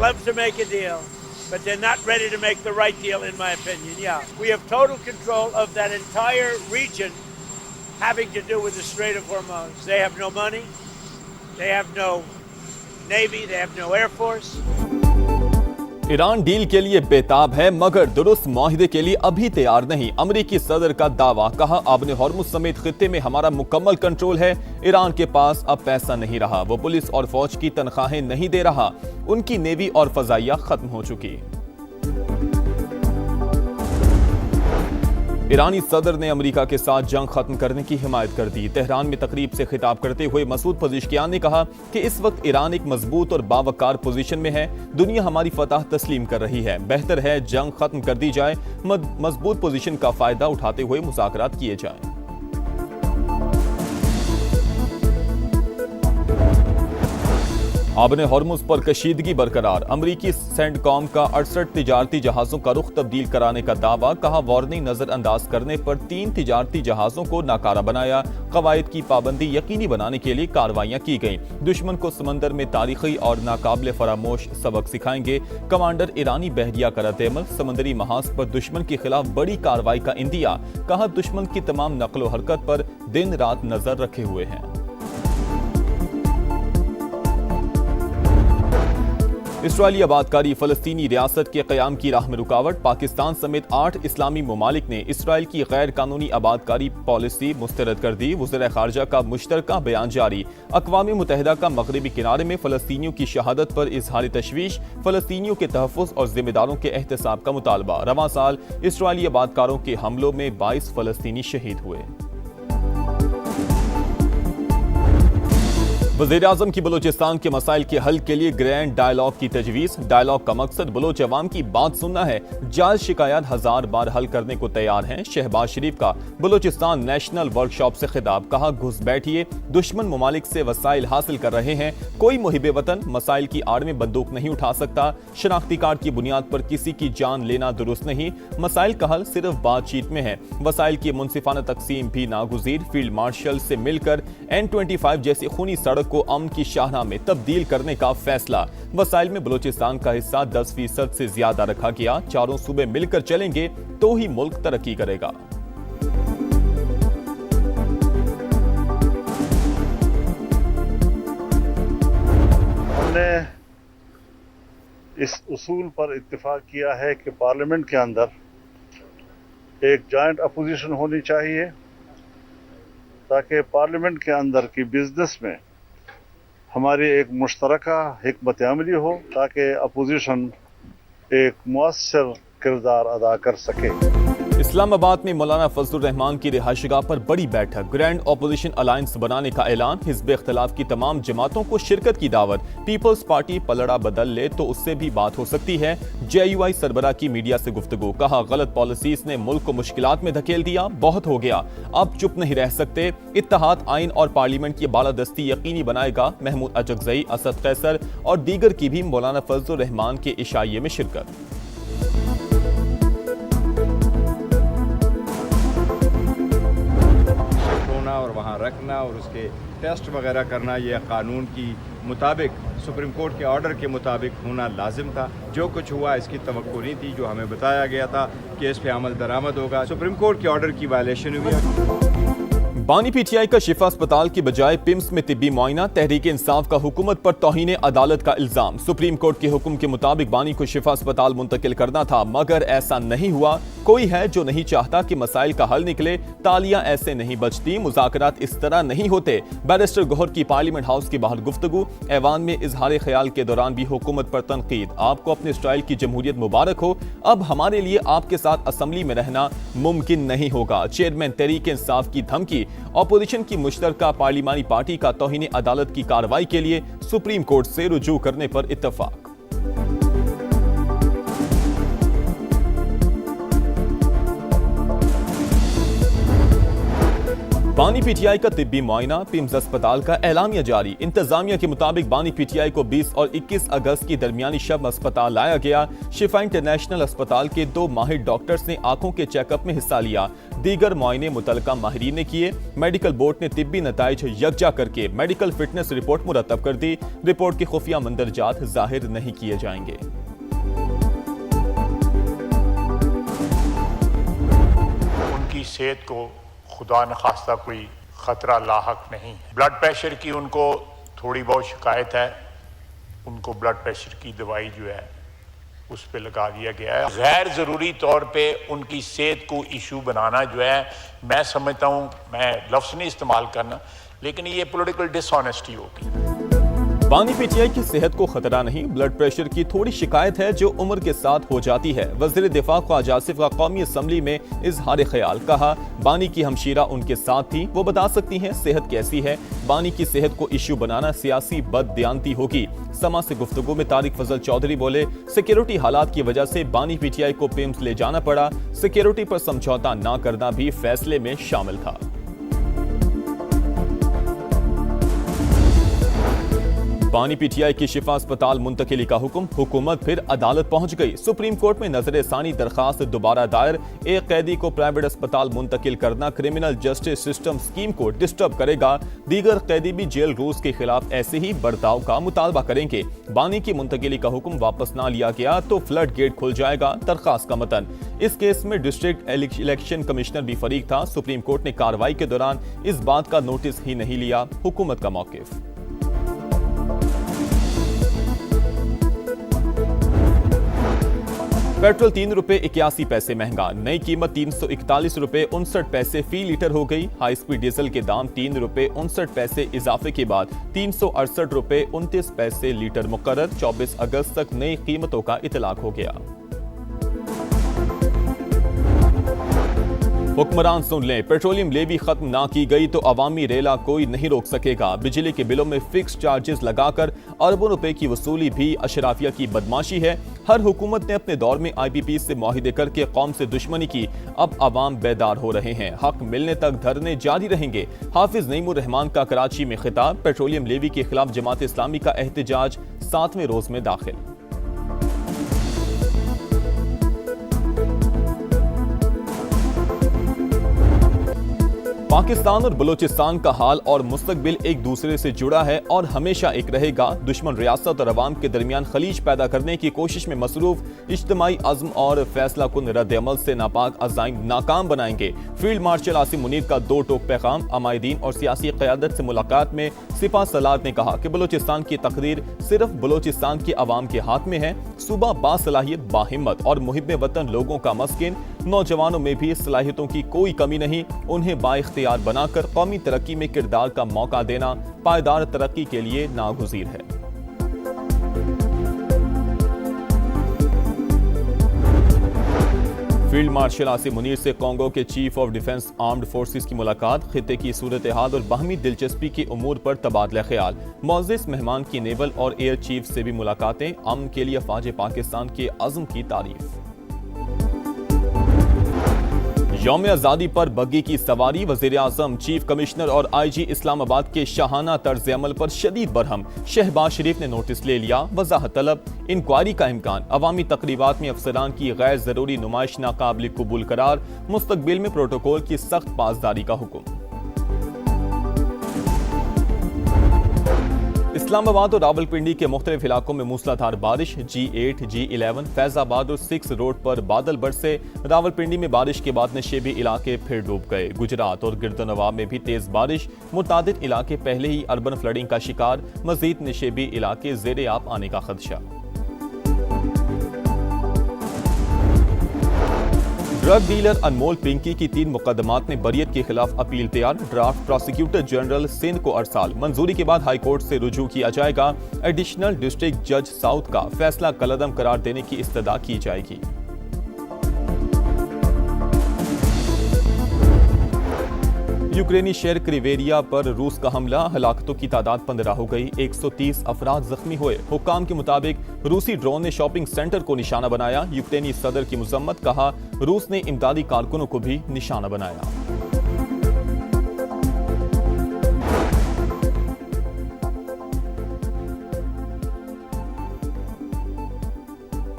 love to make a deal, but they're not ready to make the right deal, in my opinion. Yeah, we have total control of that entire region having to do with the Strait of Hormuz. They have no money, they have no Navy, they have no Air Force. Iran deal के लिए बेताब है मगर दुरुस्त माहिदे के लिए अभी तैयार नहीं। अमेरिकी सदर का दावा, कहा आबने हॉर्मुज समेत खित्ते में हमारा मुकम्मल कंट्रोल है। ईरान के पास अब पैसा नहीं रहा, वो पुलिस और फौज की तनख्वाहें नहीं दे रहा, उनकी नेवी और फजाइया खत्म हो चुकी। ईरानी सदर ने अमेरिका के साथ जंग खत्म करने की हिमायत कर दी। तेहरान में तकरीब से खिताब करते हुए मसूद पज़ेश्कियान ने कहा कि इस वक्त ईरान एक मजबूत और बावकार पोजीशन में है। दुनिया हमारी फतह तस्लीम कर रही है, बेहतर है जंग खत्म कर दी जाए, मजबूत पोजीशन का फायदा उठाते हुए मुज़ाकरात किए जाएं। आबने हॉर्मुज पर कशीदगी बरकरार। अमरीकी सेंडकॉम का 68 तिजारती जहाजों का रुख तब्दील कराने का दावा, कहा वार्निंग नजरअंदाज करने पर 3 तिजारती जहाजों को नाकारा बनाया। कवायद की पाबंदी यकीनी बनाने के लिए कार्रवाइयां की गईं। दुश्मन को समंदर में तारीखी और नाकाबिले फरामोश सबक सिखाएंगे। कमांडर ईरानी बहरिया का रद्द-ए-अमल, समंदरी महाज पर दुश्मन के खिलाफ बड़ी कार्रवाई का इंदिया, कहा दुश्मन की तमाम नकलो हरकत पर दिन रात नजर रखे हुए हैं। इसराइली आबादकारी फलस्तीनी रियासत के क़याम की राह में रुकावट। पाकिस्तान समेत 8 इस्लामी ममालिक ने इसराइल की गैर कानूनी आबादकारी पॉलिसी मुस्तरद कर दी। वज़ीर ख़ारजा का मुश्तरका बयान जारी। अक़वाम मुत्तहिदा का मग़रिबी किनारे में फ़लस्तीनियों की शहादत पर इज़हार तशवीश, फ़लस्तीनियों के तहफ़्फ़ुज़ और ज़िम्मेदारों के एहतसाब का मुतालबा। रवां साल इसराइली आबादकारों के हमलों में 22 फ़लस्तीनी शहीद हुए। वज़ीर-ए-आज़म की बलूचिस्तान के मसाइल के हल के लिए ग्रैंड डायलॉग की तजवीज़। डायलॉग का मकसद बलोच अवाम की बात सुनना है। जायज़ शिकायत 1000 बार हल करने को तैयार हैं। शहबाज शरीफ का बलूचिस्तान नेशनल वर्कशॉप से खिताब, कहा घुस बैठिए, दुश्मन ममालिक से वसाइल हासिल कर रहे हैं, कोई मुहिब वतन मसाइल की आड़ में बंदूक नहीं उठा सकता। शनाख्ती कार्ड की बुनियाद पर किसी की जान लेना दुरुस्त नहीं। मसाइल का हल सिर्फ बातचीत में है। वसाइल की मुनसिफाना तकसीम भी नागुज़ीर। फील्ड मार्शल से मिलकर N25 जैसी खूनी सड़क को अमन की शाहराह में तब्दील करने का फैसला। वसाइल में बलूचिस्तान का हिस्सा 10% से ज्यादा रखा गया। चारों सूबे मिलकर चलेंगे तो ही मुल्क तरक्की करेगा। हमने इस उसूल पर इत्तेफाक किया है कि पार्लियामेंट के अंदर एक जॉइंट अपोजिशन होनी चाहिए, ताकि पार्लियामेंट के अंदर की बिजनेस में हमारी एक मुश्तरका हिकमत अमली हो, ताकि अपोजिशन एक मुअस्सर किरदार अदा कर सके। इस्लामाबाद में मौलाना फजलुर रहमान की रिहाइशगाह पर बड़ी बैठक। ग्रैंड ऑपोजिशन अलायंस बनाने का ऐलान। हिज़्ब इख्तिलाफ की तमाम जमातों को शिरकत की दावत। पीपल्स पार्टी पलड़ा बदल ले तो उससे भी बात हो सकती है। JUI सरबरा की मीडिया से गुफ्तगू, कहा गलत पॉलिसीज ने मुल्क को मुश्किलात में धकेल दिया, बहुत हो गया, अब चुप नहीं रह सकते। इत्तेहाद, आइन और पार्लियामेंट की बालादस्ती यकीनी बनाएगा। महमूद अचकज़ई, असद कैसर और दीगर की भी मौलाना फजलुर रहमान के इशाइये में शिरकत। और वहाँ रखना और उसके टेस्ट वगैरह करना, यह कानून की मुताबिक, सुप्रीम कोर्ट के ऑर्डर के मुताबिक होना लाजिम था। जो कुछ हुआ इसकी तवक्को नहीं थी। जो हमें बताया गया था कि इस पे अमल दरामद होगा, सुप्रीम कोर्ट के ऑर्डर की वायलेशन हुई। बानी PTI का शिफा अस्पताल की बजाय पिम्स में तिब्बी मुआयना। तहरीक इंसाफ का हुकूमत पर तौहीन अदालत का इल्जाम। सुप्रीम कोर्ट के हुक्म के मुताबिक बानी को शिफा अस्पताल मुंतकिल करना था, मगर ऐसा नहीं हुआ। कोई है जो नहीं चाहता कि मसाइल का हल निकले। तालियां ऐसे नहीं बजती, मुज़ाकरात इस तरह नहीं होते। बैरिस्टर गौहर की पार्लियामेंट हाउस के बाहर गुफ्तगू। ऐवान में इजहार ख्याल के दौरान भी हुकूमत पर तनकीद। आपको अपने स्टाइल की जमहूरियत मुबारक हो, अब हमारे लिए आपके साथ असम्बली में रहना मुमकिन नहीं होगा। चेयरमैन तहरीक इंसाफ की धमकी। ऑपोजिशन की मुश्तरका पार्लिमानी पार्टी का तौहीन अदालत की कार्रवाई के लिए सुप्रीम कोर्ट से रुजू करने पर इत्तफाक। बानी पीटीआई का तिब्बी मुआयना, पिम्स अस्पताल का एलामिया जारी। इंतजामिया के मुताबिक बानी पीटीआई को 20 और 21 अगस्त की दरमियानी शब अस्पताल लाया गया। शिफा इंटरनेशनल अस्पताल के 2 माहिर डॉक्टर्स ने आंखों के चेकअप में हिस्सा लिया। दीगर मुआयने मुतलका माहिरीन ने किए। मेडिकल बोर्ड ने तिब्बी नताइज यकजा करके मेडिकल फिटनेस रिपोर्ट मुरतब कर दी। रिपोर्ट के खुफिया मंदरजात जाहिर नहीं किए जाएंगे। उनकी सेहत को खुदा न खास्ता कोई ख़तरा लाहक नहीं है। ब्लड प्रेशर की उनको थोड़ी बहुत शिकायत है, उनको ब्लड प्रेशर की दवाई जो है उस पर लगा दिया गया है। गैर ज़रूरी तौर पे उनकी सेहत को इशू बनाना जो है, मैं समझता हूँ, मैं लफ्ज़ नहीं इस्तेमाल करना, लेकिन ये पॉलिटिकल डिसऑनेस्टी होगी। बानी पीटीआई की सेहत को खतरा नहीं, ब्लड प्रेशर की थोड़ी शिकायत है जो उम्र के साथ हो जाती है। वज़ीर दिफा ख्वाजा आसिफ का कौमी असम्बली में इजहार ख्याल। कहा, बानी की हमशीरा उनके साथ थी, वो बता सकती हैं सेहत कैसी है। बानी की सेहत को इशू बनाना सियासी बददियानती होगी। समा से गुफ्तगू में तारिक फजल चौधरी बोले, सिक्योरिटी हालात की वजह से बानी पीटीआई को पिम्स ले जाना पड़ा। सिक्योरिटी पर समझौता न करना भी फैसले में शामिल था। बानी पीटीआई की शिफा अस्पताल मुंतकिली का हुक्म, हुकूमत फिर अदालत पहुंच गई। सुप्रीम कोर्ट में नजर सानी दरखास्त दोबारा दायर। एक कैदी को प्राइवेट अस्पताल मुंतकिल करना क्रिमिनल जस्टिस सिस्टम स्कीम को डिस्टर्ब करेगा। दीगर कैदी भी जेल रूल्स के खिलाफ ऐसे ही बर्ताव का मुतालबा करेंगे। बानी की मुंतकिली का हुक्म वापस ना लिया गया तो फ्लड गेट खुल जाएगा। दरखास्त का मतन, इस केस में डिस्ट्रिक्ट इलेक्शन कमिश्नर भी फरीक था। सुप्रीम कोर्ट ने कार्रवाई के दौरान इस बात का नोटिस ही नहीं लिया। हुकूमत का मौकिफ। पेट्रोल 3 रुपए 81 पैसे महंगा, नई कीमत 341 रुपए 59 पैसे फी लीटर हो गई। हाई स्पीड डीजल के दाम 3 रुपए 59 पैसे इजाफे के बाद 368 रुपए 29 पैसे लीटर मुकर्रर। 24 अगस्त तक नई कीमतों का इतलाक हो गया। हुक्मरान सुन लें, पेट्रोलियम लेवी खत्म ना की गई तो अवामी रेला कोई नहीं रोक सकेगा। बिजली के बिलों में फिक्स चार्जेस लगाकर अरबों रुपए की वसूली भी अशराफिया की बदमाशी है। हर हुकूमत ने अपने दौर में IPP से मुआहिदे करके कौम से दुश्मनी की। अब अवाम बेदार हो रहे हैं, हक मिलने तक धरने जारी रहेंगे। हाफिज नईमुर रहमान का कराची में खिताब। पेट्रोलियम लेवी के खिलाफ जमात इस्लामी का एहतजाज 7वें रोज में दाखिल। पाकिस्तान और बलूचिस्तान का हाल और मुस्तकबिल एक दूसरे से जुड़ा है और हमेशा एक रहेगा। दुश्मन रियासत और अवाम के दरमियान खलीज पैदा करने की कोशिश में मसरूफ इज्तिमाई अज़्म और फैसला कुन रद्द अमल से नापाक अज़ाइम नाकाम बनाएंगे। फील्ड मार्शल आसिम मुनीर का 2 टोक पैगाम। अमायदीन और सियासी क़यादत से मुलाकात में सिपा सलार ने कहा कि बलूचिस्तान की तकदीर सिर्फ बलूचिस्तान के अवाम के हाथ में है। सूबा बासलाहियत, बाहिम्मत और मुहिब्बे वतन लोगों का मस्किन। नौजवानों में भी सलाहियतों की कोई कमी नहीं। उन्हें बाइख्तियार बनाकर कौमी तरक्की में किरदार का मौका देना पायदार तरक्की के लिए नागुज़ीर है। फील्ड मार्शल आसिम मुनीर से कांगो के chief of defence armed forces की मुलाकात। खित्ते की सूरत हाल और बाहमी दिलचस्पी के उमूर पर तबादला ख्याल। मोअज़्ज़िज़ मेहमान की नेवल और एयर चीफ से भी मुलाकातें। अमन के लिए अफ़वाज पाकिस्तान के अज़्म की तारीफ। यौम आज़ादी पर बग्गी की सवारी। वज़ीर आज़म, चीफ कमिश्नर और IG इस्लामाबाद के शाहाना तर्ज अमल पर शदीद बरहम। शहबाज शरीफ ने नोटिस ले लिया। वज़ाहत तलब, इंक्वायरी का इम्कान। अवामी तकरीबात में अफसरान की गैर ज़रूरी नुमाइश नाकाबिल कबूल करार। मुस्तकबिल में प्रोटोकॉल की सख्त पासदारी का हुक्म। इस्लामाबाद और रावलपिंडी के मुख्तलिफ इलाकों में मूसलाधार बारिश। G8, G11, फैजाबाद और 6 रोड पर बादल बरसे। रावलपिंडी में बारिश के बाद नशेबी इलाके फिर डूब गए। गुजरात और गिरदोनवाब में भी तेज बारिश। मुतादिद इलाके पहले ही अर्बन फ्लडिंग का शिकार। मजीद नशेबी इलाके ज़ेरे आब आने का खदशा। ड्रग डीलर अनमोल पिंकी की 3 मुकदमात में बरियत के खिलाफ अपील तैयार। ड्राफ्ट प्रोसिक्यूटर जनरल सिंध को अरसाल। मंजूरी के बाद हाई कोर्ट से रुजू किया जाएगा। एडिशनल डिस्ट्रिक्ट जज साउथ का फैसला कलअदम करार देने की इस्तदा की जाएगी। यूक्रेनी शहर क्रिवेरिया पर रूस का हमला। हलाकतों की तादाद 15 हो गई। 130 अफराद जख्मी हुए। हुक्काम के मुताबिक रूसी ड्रोन ने शॉपिंग सेंटर को निशाना बनाया। यूक्रेनी सदर की मुजम्मत। कहा, रूस ने इमदादी कारकुनों को भी निशाना बनाया। है।